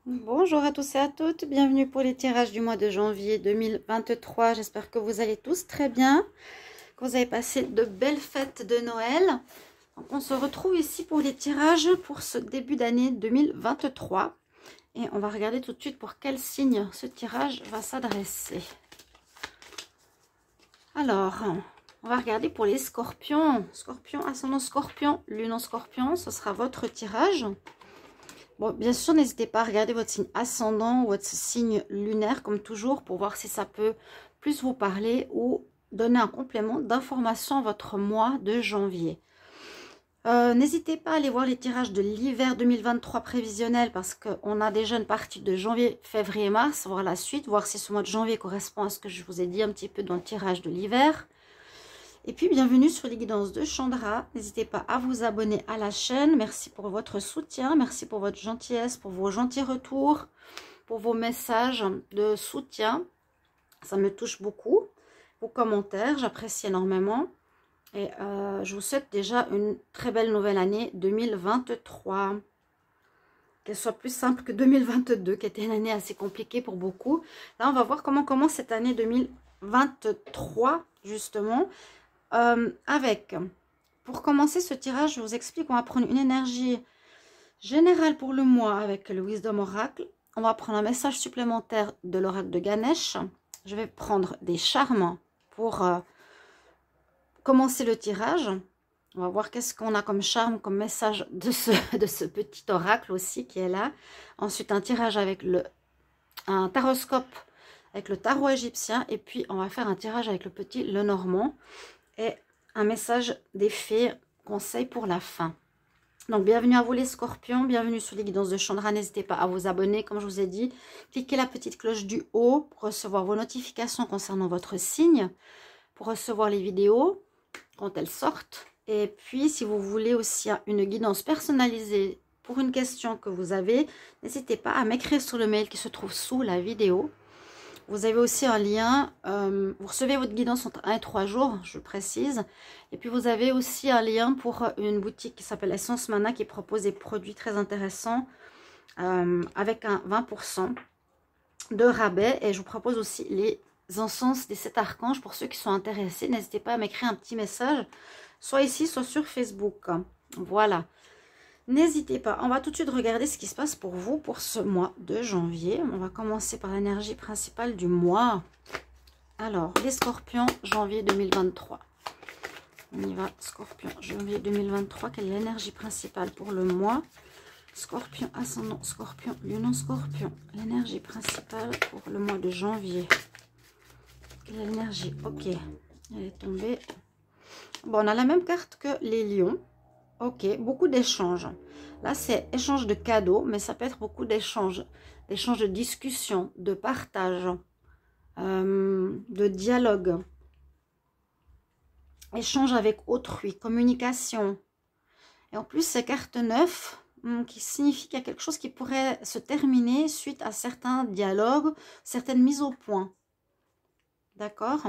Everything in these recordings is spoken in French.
Bonjour à tous et à toutes, bienvenue pour les tirages du mois de janvier 2023. J'espère que vous allez tous très bien, que vous avez passé de belles fêtes de Noël. Donc on se retrouve ici pour les tirages pour ce début d'année 2023. Et on va regarder tout de suite pour quel signe ce tirage va s'adresser. Alors, on va regarder pour les scorpions. Scorpion, ascendant scorpion, lune en scorpion, ce sera votre tirage. Bon, bien sûr, n'hésitez pas à regarder votre signe ascendant ou votre signe lunaire, comme toujours, pour voir si ça peut plus vous parler ou donner un complément d'information à votre mois de janvier. N'hésitez pas à aller voir les tirages de l'hiver 2023 prévisionnel, parce qu'on a déjà une partie de janvier, février, mars, voir la suite, voir si ce mois de janvier correspond à ce que je vous ai dit un petit peu dans le tirage de l'hiver. Et puis, bienvenue sur les guidances de Chandra. N'hésitez pas à vous abonner à la chaîne. Merci pour votre soutien. Merci pour votre gentillesse, pour vos gentils retours, pour vos messages de soutien. Ça me touche beaucoup. Vos commentaires, j'apprécie énormément. Et je vous souhaite déjà une très belle nouvelle année 2023. Qu'elle soit plus simple que 2022, qui était une année assez compliquée pour beaucoup. Là, on va voir comment commence cette année 2023, justement. Pour commencer ce tirage, je vous explique, on va prendre une énergie générale pour le mois avec le Wisdom Oracle. On va prendre un message supplémentaire de l'oracle de Ganesh. Je vais prendre des charmes pour commencer le tirage. On va voir qu'est-ce qu'on a comme charme, comme message de ce petit oracle aussi qui est là. Ensuite, un tirage avec un taroscope avec le tarot égyptien. Et puis, on va faire un tirage avec le petit Lenormand. Et un message des fées, conseil pour la fin. Donc, bienvenue à vous les scorpions, bienvenue sur les guidances de Chandra. N'hésitez pas à vous abonner, comme je vous ai dit. Cliquez la petite cloche du haut pour recevoir vos notifications concernant votre signe, pour recevoir les vidéos quand elles sortent. Et puis, si vous voulez aussi une guidance personnalisée pour une question que vous avez, n'hésitez pas à m'écrire sur le mail qui se trouve sous la vidéo. Vous avez aussi un lien, vous recevez votre guidance entre 1 et 3 jours, je précise. Et puis vous avez aussi un lien pour une boutique qui s'appelle Essence Mana qui propose des produits très intéressants avec un 20% de rabais. Et je vous propose aussi les encens des 7 archanges pour ceux qui sont intéressés. N'hésitez pas à m'écrire un petit message, soit ici, soit sur Facebook. Voilà. N'hésitez pas, on va tout de suite regarder ce qui se passe pour vous pour ce mois de janvier. On va commencer par l'énergie principale du mois. Alors, les scorpions, janvier 2023. On y va, scorpion, janvier 2023. Quelle est l'énergie principale pour le mois? Scorpion, ascendant, scorpion, lune en scorpion. L'énergie principale pour le mois de janvier. Quelle est l'énergie? Ok, elle est tombée. Bon, on a la même carte que les lions. Ok, beaucoup d'échanges. Là, c'est échange de cadeaux, mais ça peut être beaucoup d'échanges. D'échanges de discussions, de partage, de dialogue. Échange avec autrui, communication. Et en plus, ces cartes 9, qui signifie qu'il y a quelque chose qui pourrait se terminer suite à certains dialogues, certaines mises au point. D'accord?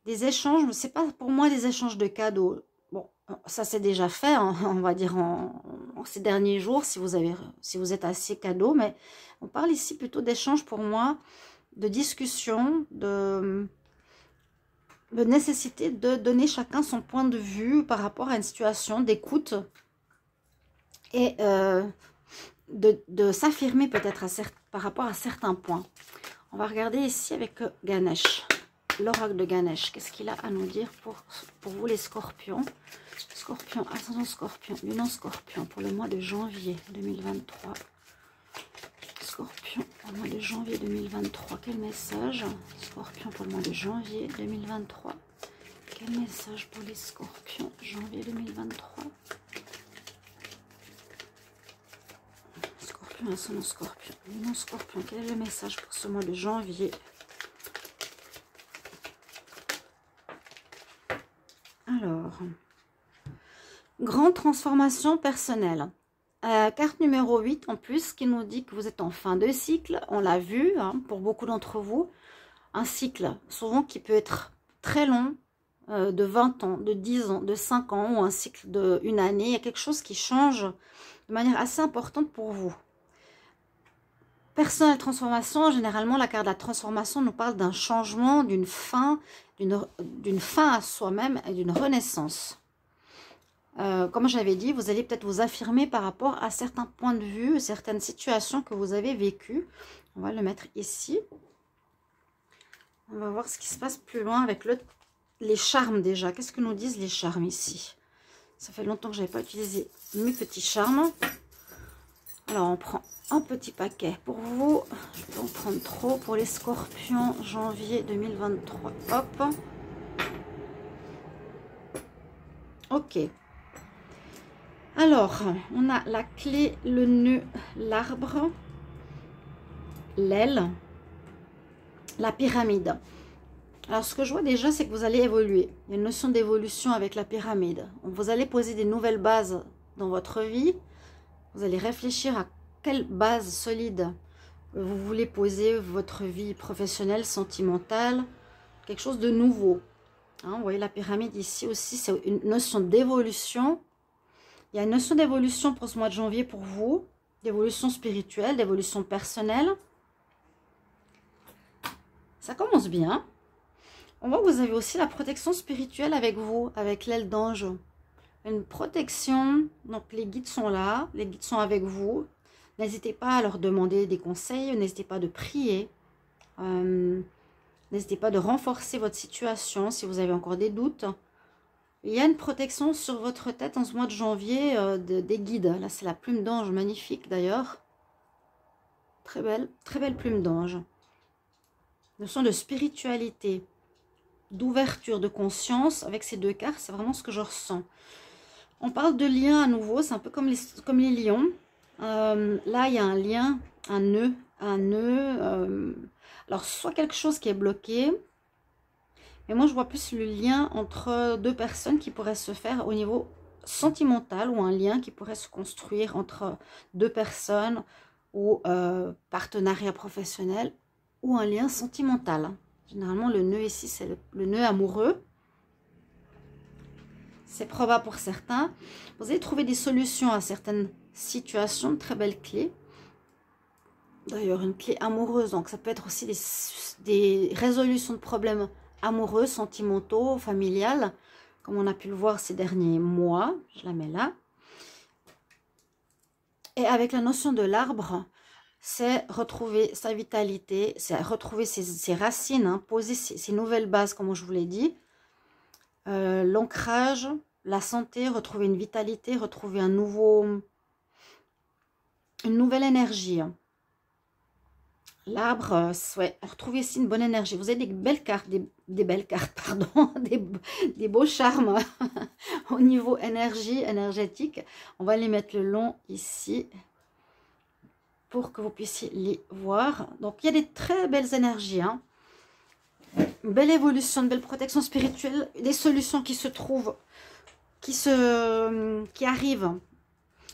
Des échanges, mais ce n'est pas pour moi des échanges de cadeaux. Bon, ça c'est déjà fait, hein, on va dire en ces derniers jours, si vous êtes assez cadeau, mais on parle ici plutôt d'échanges pour moi, de discussion, de nécessité de donner chacun son point de vue par rapport à une situation, d'écoute, et de s'affirmer peut-être par rapport à certains points. On va regarder ici avec Ganesh. L'oracle de Ganesh, qu'est-ce qu'il a à nous dire pour vous les scorpions? Scorpion, ascendant scorpion, lune en scorpion pour le mois de janvier 2023. Scorpion, pour le mois de janvier 2023, quel message? Scorpion pour le mois de janvier 2023. Quel message pour les scorpions, janvier 2023? Scorpion, ascendant scorpion, lune en scorpion, quel est le message pour ce mois de janvier? Alors, grande transformation personnelle. Carte numéro 8 en plus qui nous dit que vous êtes en fin de cycle. On l'a vu hein, pour beaucoup d'entre vous. Un cycle souvent qui peut être très long, de 20 ans, de 10 ans, de 5 ans ou un cycle de une année. Il y a quelque chose qui change de manière assez importante pour vous. Personnelle transformation, généralement, la carte de la transformation nous parle d'un changement, d'une fin à soi-même et d'une renaissance. Comme j'avais dit, vous allez peut-être vous affirmer par rapport à certains points de vue, certaines situations que vous avez vécues. On va le mettre ici. On va voir ce qui se passe plus loin avec les charmes déjà. Qu'est-ce que nous disent les charmes ici? Ça fait longtemps que je n'avais pas utilisé mes petits charmes. Alors, on prend un petit paquet pour vous. Je vais en prendre trop pour les scorpions, janvier 2023. Hop. Ok. Alors, on a la clé, le nœud, l'arbre, l'aile, la pyramide. Alors, ce que je vois déjà, c'est que vous allez évoluer. Il y a une notion d'évolution avec la pyramide. Vous allez poser des nouvelles bases dans votre vie. Vous allez réfléchir à quelle base solide vous voulez poser votre vie professionnelle, sentimentale, quelque chose de nouveau. Hein, vous voyez la pyramide ici aussi, c'est une notion d'évolution. Il y a une notion d'évolution pour ce mois de janvier pour vous, d'évolution spirituelle, d'évolution personnelle. Ça commence bien. On voit que vous avez aussi la protection spirituelle avec vous, avec l'aile d'ange. Une protection, donc les guides sont là, les guides sont avec vous. N'hésitez pas à leur demander des conseils, n'hésitez pas de prier. N'hésitez pas de renforcer votre situation si vous avez encore des doutes. Il y a une protection sur votre tête en ce mois de janvier des guides. Là, c'est la plume d'ange, magnifique d'ailleurs. Très belle plume d'ange. Notion de spiritualité, d'ouverture de conscience avec ces deux cartes, c'est vraiment ce que je ressens. On parle de lien à nouveau, c'est un peu comme les lions. Là, il y a un lien, un nœud. Alors, soit quelque chose qui est bloqué, mais moi, je vois plus le lien entre deux personnes qui pourrait se faire au niveau sentimental ou un lien qui pourrait se construire entre deux personnes ou partenariat professionnel ou un lien sentimental. Généralement, le nœud ici, c'est le nœud amoureux. C'est probable pour certains. Vous allez trouver des solutions à certaines situations. Très belle clé. D'ailleurs, une clé amoureuse. Donc, ça peut être aussi des résolutions de problèmes amoureux, sentimentaux, familiales. Comme on a pu le voir ces derniers mois. Je la mets là. Et avec la notion de l'arbre, c'est retrouver sa vitalité. C'est retrouver ses racines. Hein, poser ses nouvelles bases, comme je vous l'ai dit. L'ancrage, la santé, retrouver une vitalité, retrouver une nouvelle énergie. L'arbre, ouais, retrouver ici une bonne énergie. Vous avez des belles cartes, des belles cartes, pardon, des beaux charmes au niveau énergétique. On va les mettre le long ici pour que vous puissiez les voir. Donc, il y a des très belles énergies, hein. Une belle évolution, une belle protection spirituelle, des solutions qui se trouvent, qui arrivent.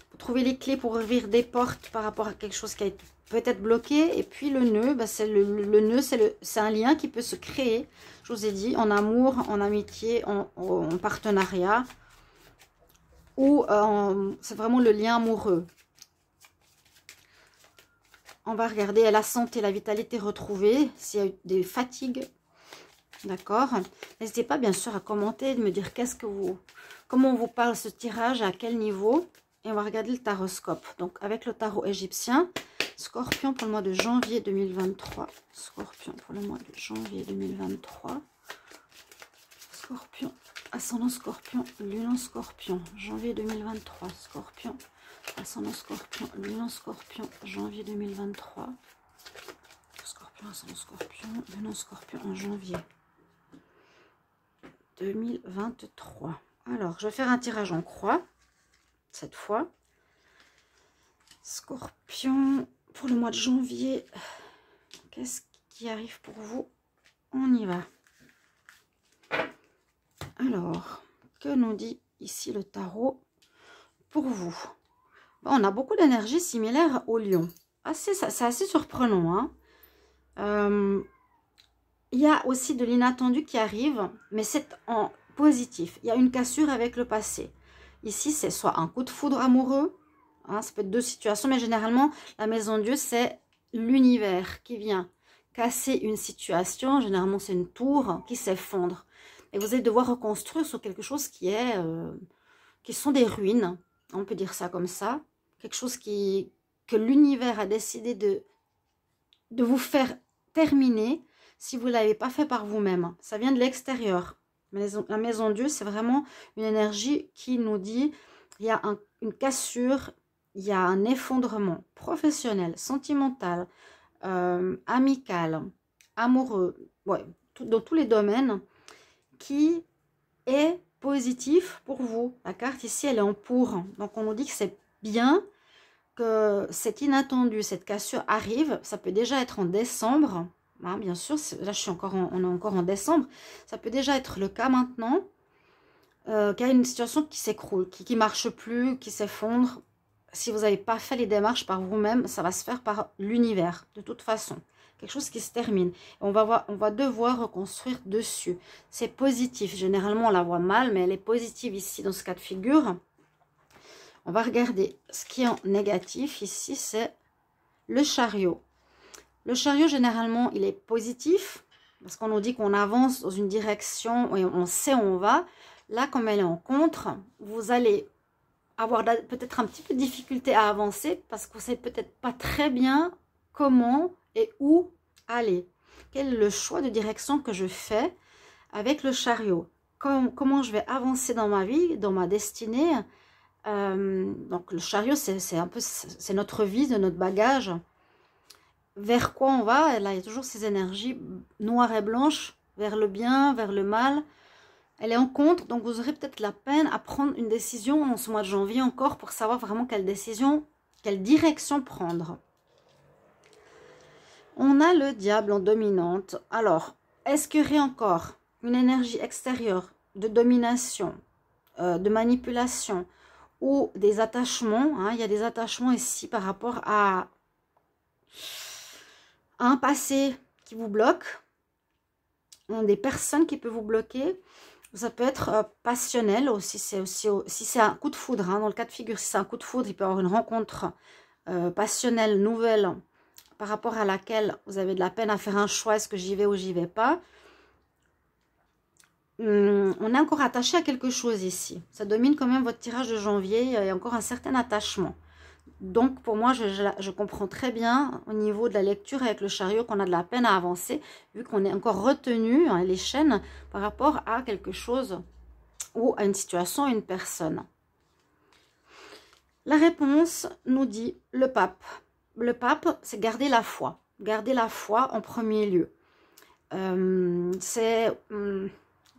Vous trouvez les clés pour ouvrir des portes par rapport à quelque chose qui a été peut-être bloqué. Et puis le nœud, bah c'est le nœud, c'est un lien qui peut se créer, je vous ai dit, en amour, en amitié, en partenariat. Ou c'est vraiment le lien amoureux. On va regarder la santé, la vitalité retrouvée, s'il y a eu des fatigues. D'accord. N'hésitez pas bien sûr à commenter, de me dire comment on vous parle ce tirage, à quel niveau. Et on va regarder le taroscope. Donc avec le tarot égyptien, Scorpion pour le mois de janvier 2023. Scorpion pour le mois de janvier 2023. Scorpion, ascendant Scorpion, lune en Scorpion, janvier 2023. Scorpion, ascendant Scorpion, lune en Scorpion, janvier 2023. Scorpion, ascendant Scorpion, lune en Scorpion en janvier 2023. Alors, je vais faire un tirage en croix, cette fois. Scorpion, pour le mois de janvier, qu'est-ce qui arrive pour vous? On y va. Alors, que nous dit ici le tarot pour vous? On a beaucoup d'énergie similaire au lion. C'est assez surprenant, hein. Il y a aussi de l'inattendu qui arrive, mais c'est en positif. Il y a une cassure avec le passé. Ici, c'est soit un coup de foudre amoureux, hein, ça peut être deux situations, mais généralement, la maison Dieu, c'est l'univers qui vient casser une situation. Généralement, c'est une tour qui s'effondre. Et vous allez devoir reconstruire sur quelque chose qui sont des ruines. On peut dire ça comme ça. Quelque chose que l'univers a décidé de vous faire terminer si vous ne l'avez pas fait par vous-même. Ça vient de l'extérieur. La maison Dieu, c'est vraiment une énergie qui nous dit il y a une cassure, il y a un effondrement professionnel, sentimental, amical, amoureux, ouais, dans tous les domaines, qui est positif pour vous. La carte ici, elle est en pour. Donc, on nous dit que c'est bien, que c'est inattendu, cette cassure arrive. Ça peut déjà être en décembre. Hein, bien sûr, là, on est encore en décembre. Ça peut déjà être le cas maintenant. Qu'il y a une situation qui s'écroule, qui ne marche plus, qui s'effondre. Si vous n'avez pas fait les démarches par vous-même, ça va se faire par l'univers, de toute façon. Quelque chose qui se termine. On va devoir reconstruire dessus. C'est positif. Généralement, on la voit mal, mais elle est positive ici, dans ce cas de figure. On va regarder ce qui est en négatif. Ici, c'est le chariot. Le chariot, généralement, il est positif, parce qu'on nous dit qu'on avance dans une direction et on sait où on va. Là, comme elle est en contre, vous allez avoir peut-être un petit peu de difficulté à avancer parce que vous ne savez peut-être pas très bien comment et où aller. Quel est le choix de direction que je fais avec le chariot? Comment je vais avancer dans ma vie, dans ma destinée? Donc le chariot, c'est notre vie, de notre bagage. Vers quoi on va? Et là, il y a toujours ces énergies noires et blanches, vers le bien, vers le mal. Elle est en contre, donc vous aurez peut-être la peine à prendre une décision en ce mois de janvier encore pour savoir vraiment quelle direction prendre. On a le diable en dominante. Alors, est-ce qu'il y aurait encore une énergie extérieure de domination, de manipulation ou des attachements, hein? Il y a des attachements ici par rapport à un passé qui vous bloque, des personnes qui peuvent vous bloquer. Ça peut être passionnel aussi, si c'est un coup de foudre, hein, dans le cas de figure, si c'est un coup de foudre, il peut y avoir une rencontre passionnelle, nouvelle, par rapport à laquelle vous avez de la peine à faire un choix, est-ce que j'y vais ou j'y vais pas. On est encore attaché à quelque chose ici. Ça domine quand même votre tirage de janvier, il y a encore un certain attachement. Donc, pour moi, je comprends très bien au niveau de la lecture avec le chariot qu'on a de la peine à avancer, vu qu'on est encore retenu, hein, les chaînes, par rapport à quelque chose ou à une situation, une personne. La réponse nous dit le pape. Le pape, c'est garder la foi. Garder la foi en premier lieu. C'est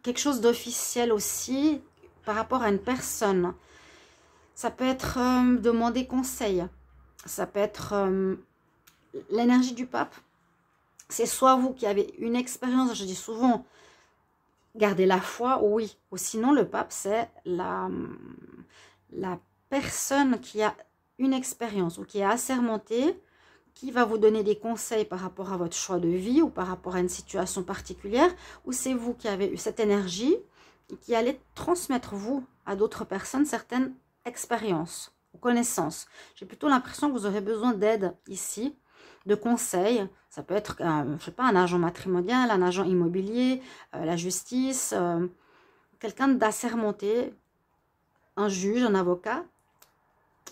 quelque chose d'officiel aussi par rapport à une personne. Ça peut être demander conseil. Ça peut être l'énergie du pape. C'est soit vous qui avez une expérience, je dis souvent, gardez la foi, oui. Ou sinon, le pape, c'est la personne qui a une expérience ou qui est assermentée, qui va vous donner des conseils par rapport à votre choix de vie ou par rapport à une situation particulière, ou c'est vous qui avez eu cette énergie et qui allez transmettre, vous, à d'autres personnes, certaines expérience ou connaissance. J'ai plutôt l'impression que vous aurez besoin d'aide ici, de conseils. Ça peut être, je sais pas, un agent matrimonial, un agent immobilier, la justice, quelqu'un d'assermenté, un juge, un avocat,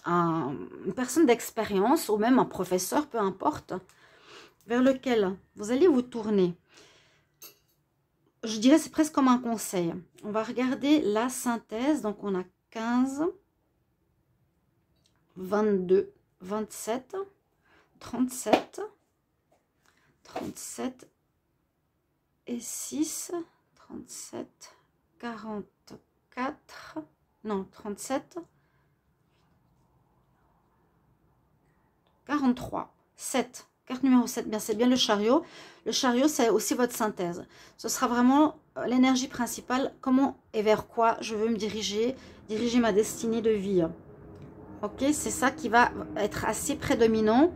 une personne d'expérience ou même un professeur, peu importe, vers lequel vous allez vous tourner. Je dirais c'est presque comme un conseil. On va regarder la synthèse. Donc on a 15, 22, 27, 37, 37 et 6, 37, 44, non, 37, 43, 7. Carte numéro 7, bien, c'est bien le chariot. Le chariot, c'est aussi votre synthèse. Ce sera vraiment l'énergie principale. Comment et vers quoi je veux me diriger ma destinée de vie. Ok, c'est ça qui va être assez prédominant.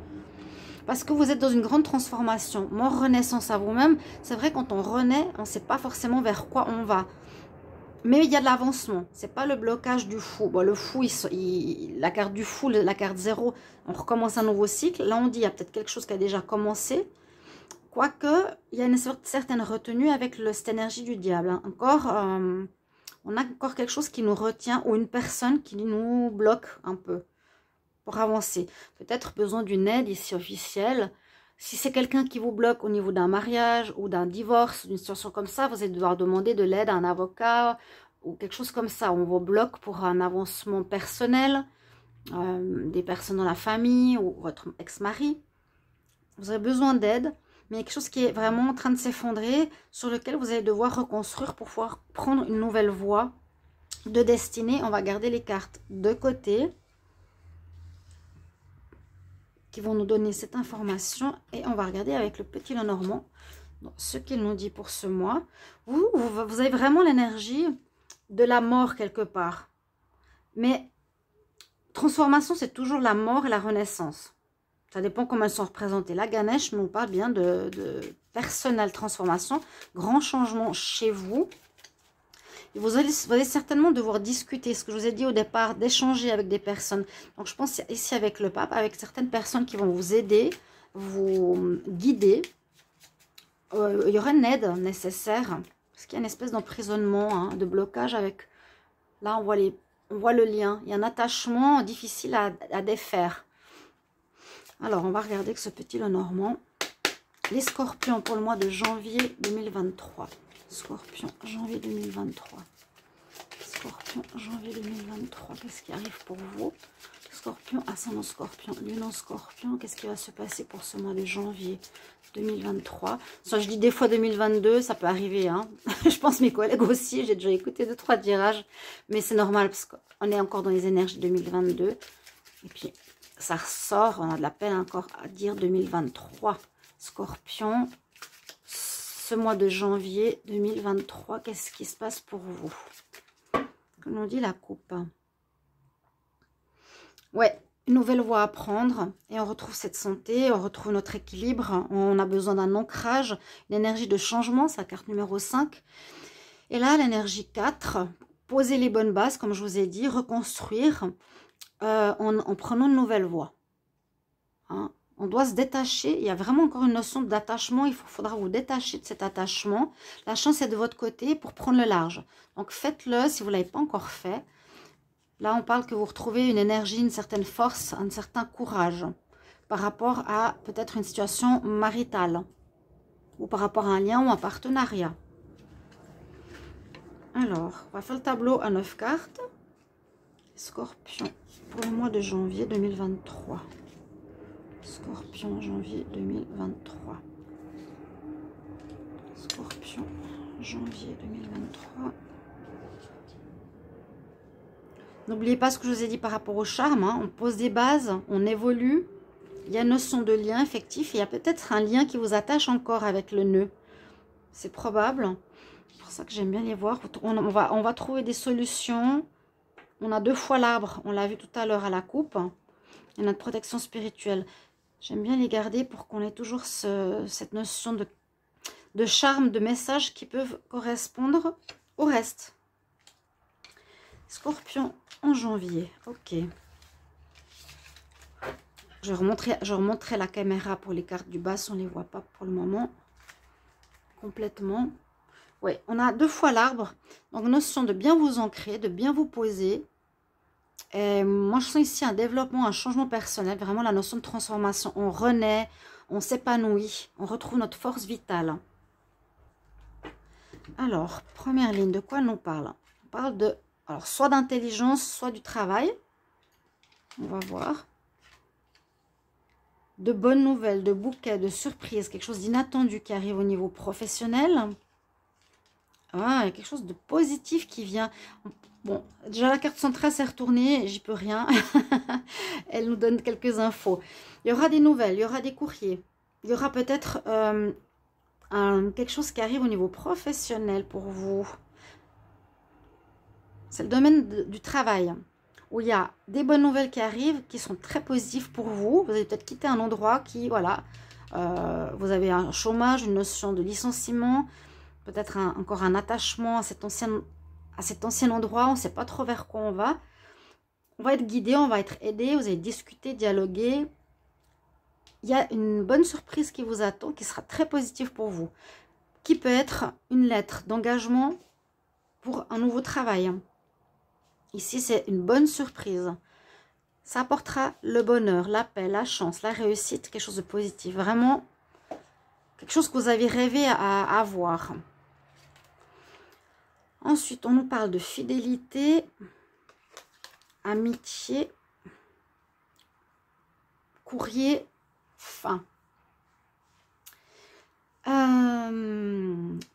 Parce que vous êtes dans une grande transformation. Mort, renaissance à vous-même. C'est vrai, quand on renaît, on ne sait pas forcément vers quoi on va. Mais il y a de l'avancement. C'est pas le blocage du fou. Bon, le fou, la carte du fou, la carte 0, on recommence un nouveau cycle. Là, on dit il y a peut-être quelque chose qui a déjà commencé. Quoique, il y a une certaine retenue avec cette énergie du diable. Hein. Encore, on a encore quelque chose qui nous retient ou une personne qui nous bloque un peu pour avancer. Peut-être besoin d'une aide ici officielle. Si c'est quelqu'un qui vous bloque au niveau d'un mariage ou d'un divorce, d'une situation comme ça, vous allez devoir demander de l'aide à un avocat ou quelque chose comme ça. On vous bloque pour un avancement personnel, des personnes dans la famille ou votre ex-mari. Vous avez besoin d'aide, mais il y a quelque chose qui est vraiment en train de s'effondrer, sur lequel vous allez devoir reconstruire pour pouvoir prendre une nouvelle voie de destinée. On va garder les cartes de côté, qui vont nous donner cette information, et on va regarder avec le petit Lenormand ce qu'il nous dit pour ce mois. Vous avez vraiment l'énergie de la mort quelque part, mais transformation, c'est toujours la mort et la renaissance, ça dépend comment elles sont représentées. La Ganesh nous parle bien de personnelle transformation, grand changement chez vous. Et vous allez certainement devoir discuter, ce que je vous ai dit au départ, d'échanger avec des personnes. Donc je pense ici avec le pape, avec certaines personnes qui vont vous aider, vous guider. Il y aura une aide nécessaire, parce qu'il y a une espèce d'emprisonnement, hein, de blocage avec... Là, on voit le lien. Il y a un attachement difficile à défaire. Alors, on va regarder que ce petit Lenormand. Les scorpions pour le mois de janvier 2023. Scorpion, janvier 2023. Scorpion, janvier 2023. Qu'est-ce qui arrive pour vous? Scorpion, ascendant Scorpion, lune en Scorpion. Qu'est-ce qui va se passer pour ce mois de janvier 2023? Soit je dis des fois 2022, ça peut arriver. Hein. Je pense mes collègues aussi. J'ai déjà écouté 2-3 tirages. Mais c'est normal parce qu'on est encore dans les énergies 2022. Et puis, ça ressort. On a de la peine encore à dire 2023. Scorpion. Ce mois de janvier 2023, qu'est-ce qui se passe pour vous? Comme on dit la coupe. Ouais, une nouvelle voie à prendre. Et on retrouve cette santé, on retrouve notre équilibre. On a besoin d'un ancrage, une énergie de changement, c'est la carte numéro 5. Et là, l'énergie 4, poser les bonnes bases, comme je vous ai dit, reconstruire en prenant une nouvelle voie. Hein? On doit se détacher. Il y a vraiment encore une notion d'attachement. Il faudra vous détacher de cet attachement. La chance est de votre côté pour prendre le large. Donc, faites-le si vous ne l'avez pas encore fait. Là, on parle que vous retrouvez une énergie, une certaine force, un certain courage par rapport à peut-être une situation maritale ou par rapport à un lien ou un partenariat. Alors, on va faire le tableau à 9 cartes. Scorpion pour le mois de janvier 2023. Scorpion, janvier 2023. Scorpion, janvier 2023. N'oubliez pas ce que je vous ai dit par rapport au charme. Hein. On pose des bases, on évolue. Il y a une notion de lien effectif. Il y a peut-être un lien qui vous attache encore avec le nœud. C'est probable. C'est pour ça que j'aime bien les voir. On va trouver des solutions. On a 2 fois l'arbre. On l'a vu tout à l'heure à la coupe. Et notre protection spirituelle. J'aime bien les garder pour qu'on ait toujours cette notion de charme, de messages qui peuvent correspondre au reste. Scorpion en janvier. Ok. Je remonterai la caméra pour les cartes du bas si on ne les voit pas pour le moment. Complètement. Oui, on a 2 fois l'arbre. Donc, notion de bien vous ancrer, de bien vous poser. Et moi, je sens ici un développement, un changement personnel. Vraiment, la notion de transformation. On renaît, on s'épanouit, on retrouve notre force vitale. Alors, première ligne, de quoi on nous parle? On parle de, alors, soit d'intelligence, soit du travail. On va voir. De bonnes nouvelles, de bouquets, de surprises, quelque chose d'inattendu qui arrive au niveau professionnel. Ah, il y a quelque chose de positif qui vient. Bon, déjà la carte centrale s'est retournée, j'y peux rien. Elle nous donne quelques infos. Il y aura des nouvelles, il y aura des courriers. Il y aura peut-être quelque chose qui arrive au niveau professionnel pour vous. C'est le domaine du travail, où il y a des bonnes nouvelles qui arrivent, qui sont très positives pour vous. Vous allez peut-être quitter un endroit qui, voilà, vous avez un chômage, une notion de licenciement, peut-être encore un attachement à cet ancien à cet ancien endroit, on ne sait pas trop vers quoi on va. On va être guidé, on va être aidé, vous allez discuter, dialoguer. Il y a une bonne surprise qui vous attend, qui sera très positive pour vous, qui peut être une lettre d'engagement pour un nouveau travail. Ici, c'est une bonne surprise. Ça apportera le bonheur, la paix, la chance, la réussite, quelque chose de positif. Vraiment, quelque chose que vous avez rêvé à avoir. Ensuite, on nous parle de fidélité, amitié, courrier, fin.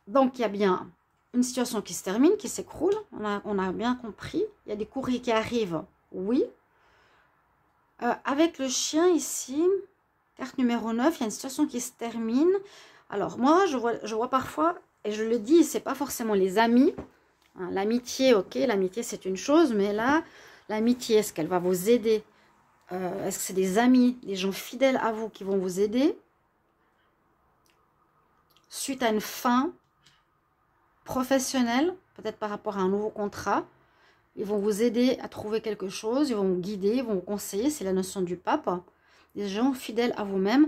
Donc, il y a bien une situation qui se termine, qui s'écroule. On a bien compris. Il y a des courriers qui arrivent, oui. Avec le chien ici, carte numéro 9, il y a une situation qui se termine. Alors, moi, je vois parfois, et je le dis, c'est pas forcément les amis. Hein, l'amitié, ok, l'amitié c'est une chose, mais là, l'amitié, est-ce qu'elle va vous aider? Est-ce que c'est des amis, des gens fidèles à vous qui vont vous aider? Suite à une fin professionnelle, peut-être par rapport à un nouveau contrat, ils vont vous aider à trouver quelque chose, ils vont vous guider, ils vont vous conseiller, c'est la notion du pape. Des gens fidèles à vous-même,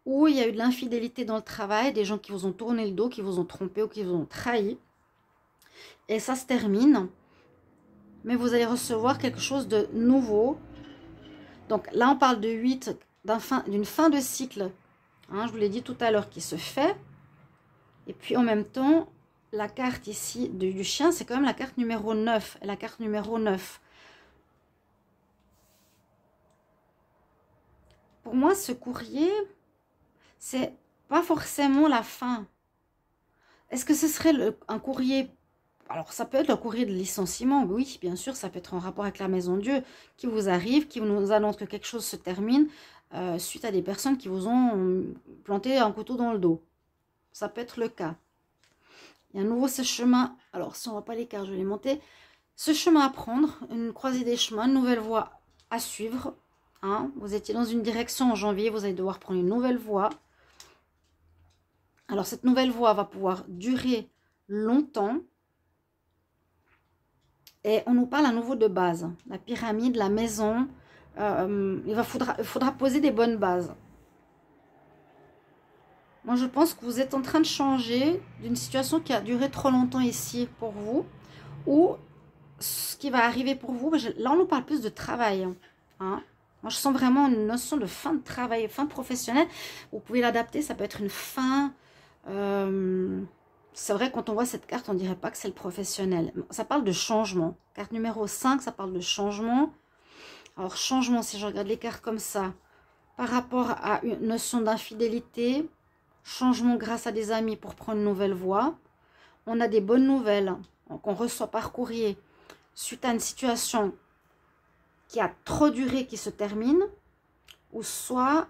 ou il y a eu de l'infidélité dans le travail, des gens qui vous ont tourné le dos, qui vous ont trompé ou qui vous ont trahi. Et ça se termine, mais vous allez recevoir quelque chose de nouveau. Donc là, on parle de 8, d'une fin de cycle, hein, je vous l'ai dit tout à l'heure, qui se fait. Et puis en même temps, la carte ici du chien, c'est quand même la carte numéro 9. Et la carte numéro 9. Pour moi, ce courrier, c'est pas forcément la fin. Est-ce que ce serait un courrier... Alors, ça peut être le courrier de licenciement, oui, bien sûr, ça peut être en rapport avec la Maison Dieu qui vous arrive, qui nous annonce que quelque chose se termine suite à des personnes qui vous ont planté un couteau dans le dos. Ça peut être le cas. Il y a un nouveau ce chemin. Alors, si on ne voit pas les cartes, je vais les monter. Ce chemin à prendre, une croisée des chemins, une nouvelle voie à suivre. Hein. Vous étiez dans une direction en janvier, vous allez devoir prendre une nouvelle voie. Alors, cette nouvelle voie va pouvoir durer longtemps. Et on nous parle à nouveau de base. La pyramide, la maison. Il faudra poser des bonnes bases. Moi, je pense que vous êtes en train de changer d'une situation qui a duré trop longtemps ici pour vous. Ou ce qui va arriver pour vous. Là, on nous parle plus de travail. Hein. Moi, je sens vraiment une notion de fin de travail, fin professionnelle. Vous pouvez l'adapter. Ça peut être une fin... c'est vrai, quand on voit cette carte, on ne dirait pas que c'est le professionnel. Ça parle de changement. Carte numéro 5, ça parle de changement. Alors, changement, si je regarde les cartes comme ça, par rapport à une notion d'infidélité, changement grâce à des amis pour prendre une nouvelle voie. On a des bonnes nouvelles qu'on reçoit par courrier suite à une situation qui a trop duré, qui se termine, ou soit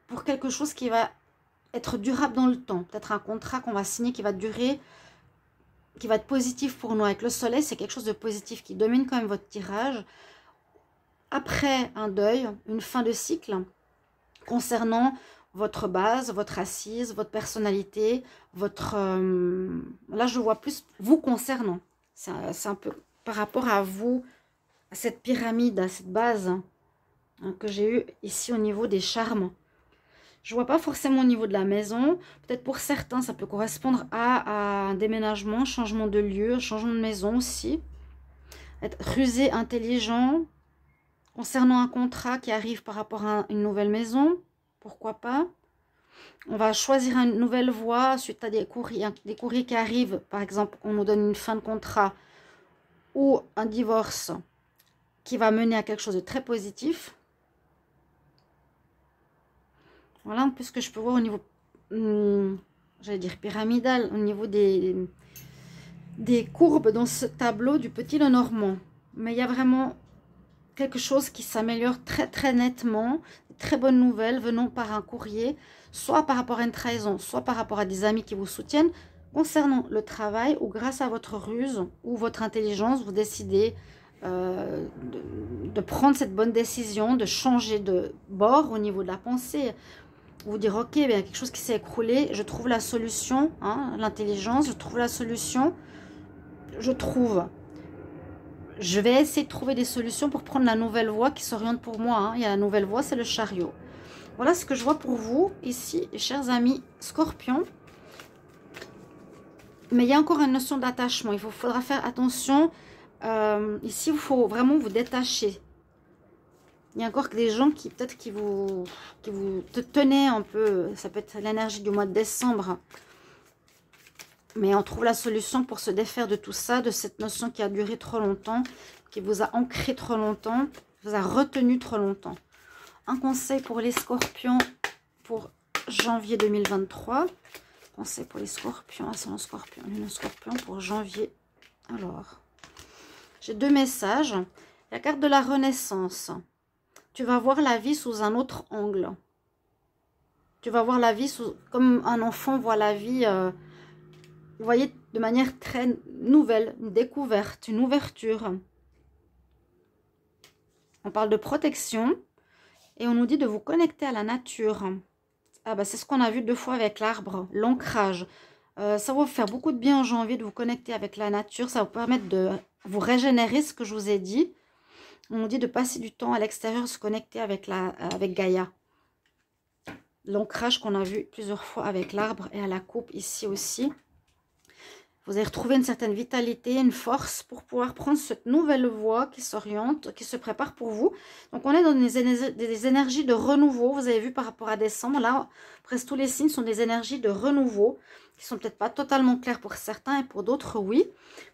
pour quelque chose qui va être durable dans le temps. Peut-être un contrat qu'on va signer qui va durer, qui va être positif pour nous. Avec le soleil, c'est quelque chose de positif qui domine quand même votre tirage. Après un deuil, une fin de cycle, concernant votre base, votre assise, votre personnalité, votre... là, je vois plus vous concernant. C'est un peu par rapport à vous, à cette pyramide, à cette base hein, que j'ai eue ici au niveau des charmes. Je ne vois pas forcément au niveau de la maison. Peut-être pour certains, ça peut correspondre à un déménagement, changement de lieu, changement de maison aussi. Être rusé, intelligent. Concernant un contrat qui arrive par rapport à une nouvelle maison, pourquoi pas. On va choisir une nouvelle voie suite à des courriers qui arrivent. Par exemple, on nous donne une fin de contrat ou un divorce qui va mener à quelque chose de très positif. Voilà un peu ce que je peux voir au niveau, j'allais dire pyramidal, au niveau des courbes dans ce tableau du Petit Lenormand. Mais il y a vraiment quelque chose qui s'améliore très très nettement. Très bonnes nouvelles venant par un courrier, soit par rapport à une trahison, soit par rapport à des amis qui vous soutiennent. Concernant le travail, ou grâce à votre ruse ou votre intelligence, vous décidez de prendre cette bonne décision, de changer de bord au niveau de la pensée. Vous dire, ok, il y a quelque chose qui s'est écroulé, je trouve la solution, hein, l'intelligence, je trouve la solution, je trouve. Je vais essayer de trouver des solutions pour prendre la nouvelle voie qui s'oriente pour moi. Hein. Il y a la nouvelle voie, c'est le chariot. Voilà ce que je vois pour vous ici, chers amis Scorpion. Mais il y a encore une notion d'attachement. Il faudra faire attention. Ici, il faut vraiment vous détacher. Il y a encore des gens qui peut-être qui vous tenaient un peu. Ça peut être l'énergie du mois de décembre. Mais on trouve la solution pour se défaire de tout ça, de cette notion qui a duré trop longtemps, qui vous a ancré trop longtemps, vous a retenu trop longtemps. Un conseil pour les Scorpions pour janvier 2023. Conseil pour les Scorpions, ascendant Scorpion, lune Scorpion pour janvier. Alors, j'ai 2 messages. La carte de la Renaissance. Tu vas voir la vie sous un autre angle. Tu vas voir la vie comme un enfant voit la vie, vous voyez, de manière très nouvelle, une découverte, une ouverture. On parle de protection. Et on nous dit de vous connecter à la nature. Ah bah c'est ce qu'on a vu 2 fois avec l'arbre, l'ancrage. Ça va vous faire beaucoup de bien en janvier de vous connecter avec la nature. Ça va vous permettre de vous régénérer, ce que je vous ai dit. On nous dit de passer du temps à l'extérieur, se connecter avec Gaïa. L'ancrage qu'on a vu plusieurs fois avec l'arbre et à la coupe ici aussi. Vous allez retrouver une certaine vitalité, une force pour pouvoir prendre cette nouvelle voie qui s'oriente, qui se prépare pour vous. Donc, on est dans des énergies de renouveau. Vous avez vu par rapport à décembre, là, presque tous les signes sont des énergies de renouveau qui sont peut-être pas totalement claires pour certains et pour d'autres, oui.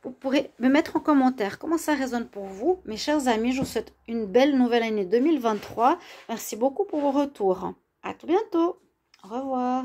Vous pourrez me mettre en commentaire comment ça résonne pour vous. Mes chers amis, je vous souhaite une belle nouvelle année 2023. Merci beaucoup pour vos retours. À tout bientôt. Au revoir.